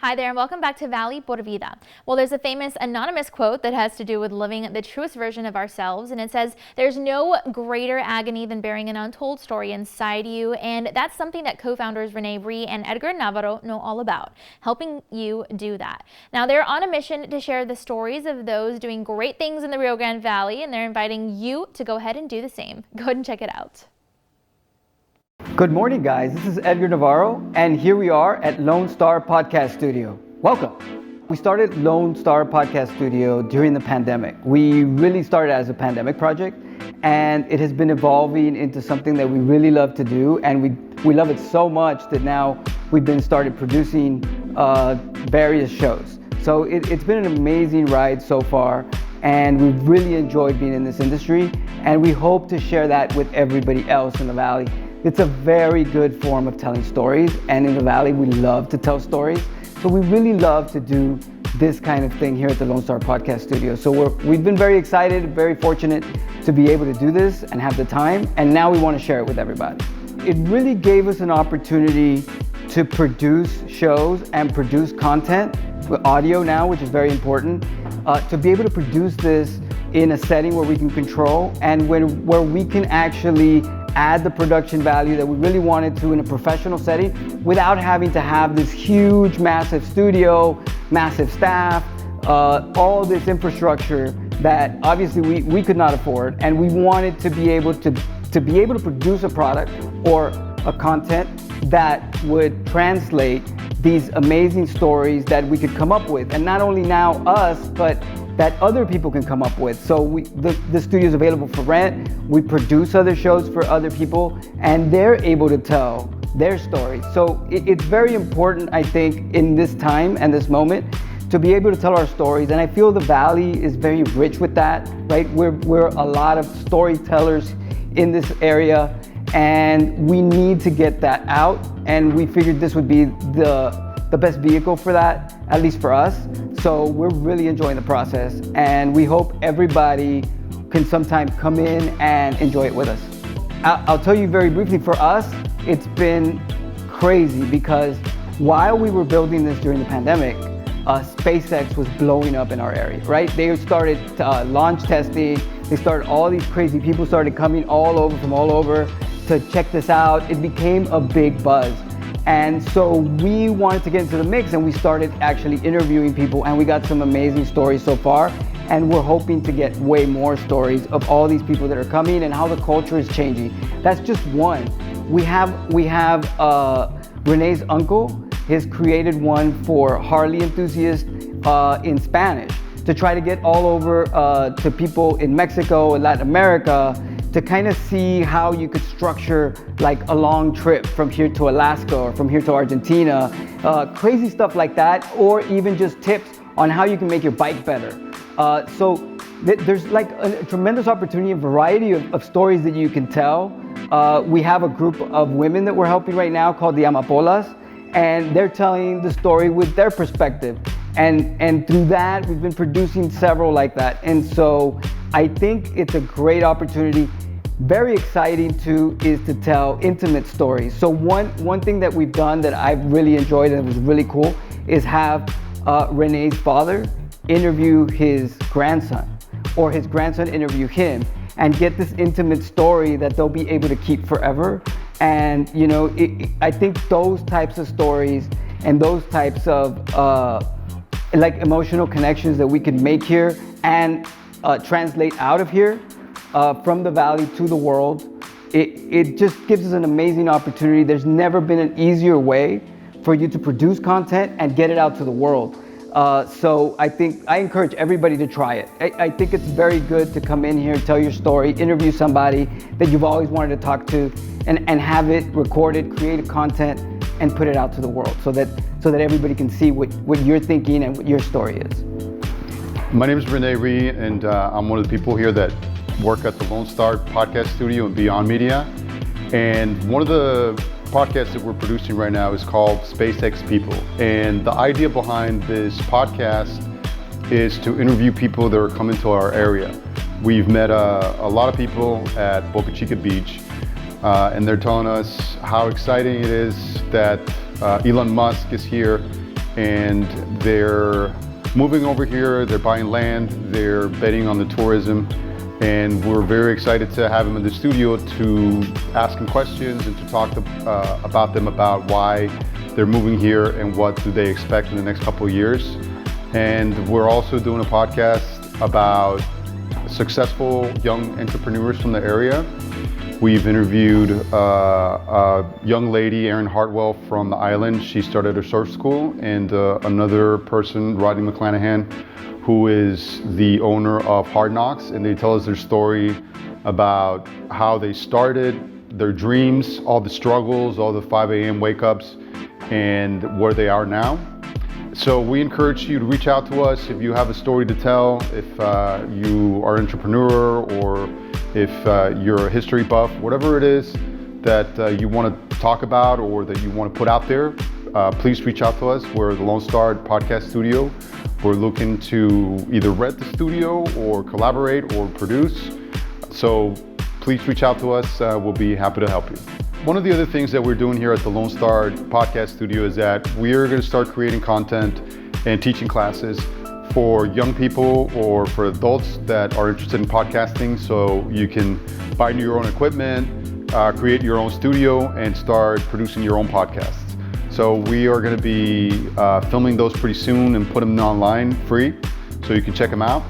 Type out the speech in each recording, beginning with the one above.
Hi there and welcome back to Valley por Vida. Well, there's a famous anonymous quote that has to do with living the truest version of ourselves, and it says, "There's no greater agony than bearing an untold story inside you," and that's something that co-founders Renee Ree and Edgar Navarro know all about, helping you do that. Now, they're on a mission to share the stories of those doing great things in the Rio Grande Valley, and they're inviting you to go ahead and do the same. Go ahead and check it out. Good morning, guys. This is Edgar Navarro, and here we are at Lone Star Podcast Studio. Welcome. We started Lone Star Podcast Studio during the pandemic. We really started as a pandemic project, and it has been evolving into something that we really love to do, and we love it so much that now we've been started producing various shows. So it's been an amazing ride so far, and we've really enjoyed being in this industry, and we hope to share that with everybody else in the Valley. It's a very good form of telling stories, and in the Valley we love to tell stories. So we really love to do this kind of thing here at the Lone Star Podcast Studio. So we've been very excited, very fortunate to be able to do this and have the time, and now we want to share it with everybody. It really gave us an opportunity to produce shows and produce content with audio now, which is very important, to be able to produce this in a setting where we can control and where we can actually add the production value that we really wanted to in a professional setting without having to have this huge, massive studio, massive staff, all this infrastructure that obviously we could not afford, and we wanted to be able to produce a product or a content that would translate these amazing stories that we could come up with, and not only now us, but that other people can come up with. So the studio is available for rent. We produce other shows for other people, and they're able to tell their stories. So it's very important, I think, in this time and this moment, to be able to tell our stories. And I feel the Valley is very rich with that, right? We're a lot of storytellers in this area, and we need to get that out. And we figured this would be the best vehicle for that, at least for us. So we're really enjoying the process, and we hope everybody can sometime come in and enjoy it with us. I'll tell you very briefly, for us, it's been crazy because while we were building this during the pandemic, SpaceX was blowing up in our area, right? They started launch testing. They started, all these crazy people started coming from all over to check this out. It became a big buzz. And so we wanted to get into the mix, and we started actually interviewing people, and we got some amazing stories so far, and we're hoping to get way more stories of all these people that are coming and how the culture is changing. That's just one. We have Renee's uncle has created one for Harley enthusiasts in Spanish to try to get all over to people in Mexico and Latin America, to kind of see how you could structure like a long trip from here to Alaska or from here to Argentina, crazy stuff like that, or even just tips on how you can make your bike better. So there's like a tremendous opportunity, a variety of stories that you can tell. We have a group of women that we're helping right now called the Amapolas, and they're telling the story with their perspective. And through that, we've been producing several like that. And so I think it's a great opportunity. Very exciting too is to tell intimate stories. So one thing that we've done that I've really enjoyed and it was really cool is have Renee's father interview his grandson, or his grandson interview him, and get this intimate story that they'll be able to keep forever. And you know, I think those types of stories and those types of like emotional connections that we can make here and translate out of here from the Valley to the world, it just gives us an amazing opportunity. There's never been an easier way for you to produce content and get it out to the world. So I encourage everybody to try it. I think it's very good to come in here, tell your story, interview somebody that you've always wanted to talk to, and have it recorded, create content, and put it out to the world so that everybody can see what you're thinking and what your story is. My name is Renee Ree, and I'm one of the people here that work at the Lone Star Podcast Studio and Beyond Media. And one of the podcasts that we're producing right now is called SpaceX People. And the idea behind this podcast is to interview people that are coming to our area. We've met a lot of people at Boca Chica Beach, and they're telling us how exciting it is that Elon Musk is here and they're moving over here, they're buying land, they're betting on the tourism, and we're very excited to have them in the studio to ask them questions and to talk about them, about why they're moving here and what do they expect in the next couple of years. And we're also doing a podcast about successful young entrepreneurs from the area. We've interviewed a young lady, Erin Hartwell from the island. She started a surf school, and another person, Rodney McClanahan, who is the owner of Hard Knocks, and they tell us their story about how they started, their dreams, all the struggles, all the 5 a.m. wake-ups, and where they are now. So we encourage you to reach out to us if you have a story to tell, if you are an entrepreneur, or if you're a history buff, whatever it is that you want to talk about or that you want to put out there, please reach out to us. We're the Lone Star Podcast Studio. We're looking to either rent the studio or collaborate or produce. So please reach out to us. We'll be happy to help you. One of the other things that we're doing here at the Lone Star Podcast Studio is that we're going to start creating content and teaching classes for young people or for adults that are interested in podcasting, so you can buy your own equipment, create your own studio, and start producing your own podcasts. So we are going to be filming those pretty soon and put them online free, so you can check them out.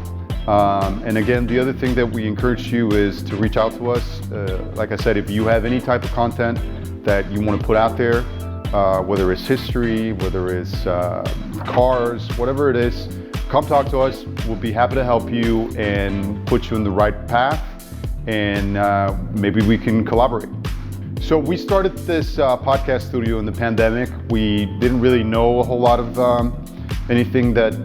And again, the other thing that we encourage you is to reach out to us. Like I said, if you have any type of content that you want to put out there, whether it's history, whether it's cars, whatever it is, come talk to us. We'll be happy to help you and put you in the right path, and maybe we can collaborate. So we started this podcast studio in the pandemic. We didn't really know a whole lot of anything that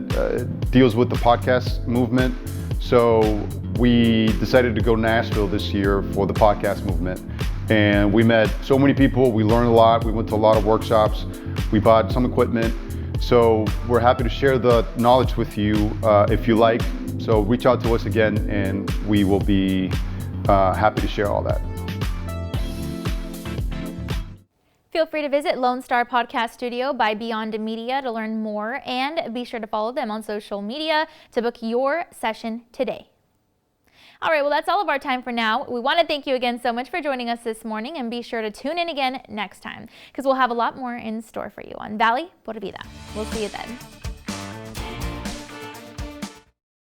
deals with the podcast movement. So we decided to go to Nashville this year for the podcast movement. And we met so many people, we learned a lot, we went to a lot of workshops, we bought some equipment. So we're happy to share the knowledge with you if you like. So reach out to us again and we will be happy to share all that. Feel free to visit Lone Star Podcast Studio by Beyond Media to learn more, and be sure to follow them on social media to book your session today. All right, well, that's all of our time for now. We want to thank you again so much for joining us this morning, and be sure to tune in again next time, because we'll have a lot more in store for you on Valley Por Vida. We'll see you then.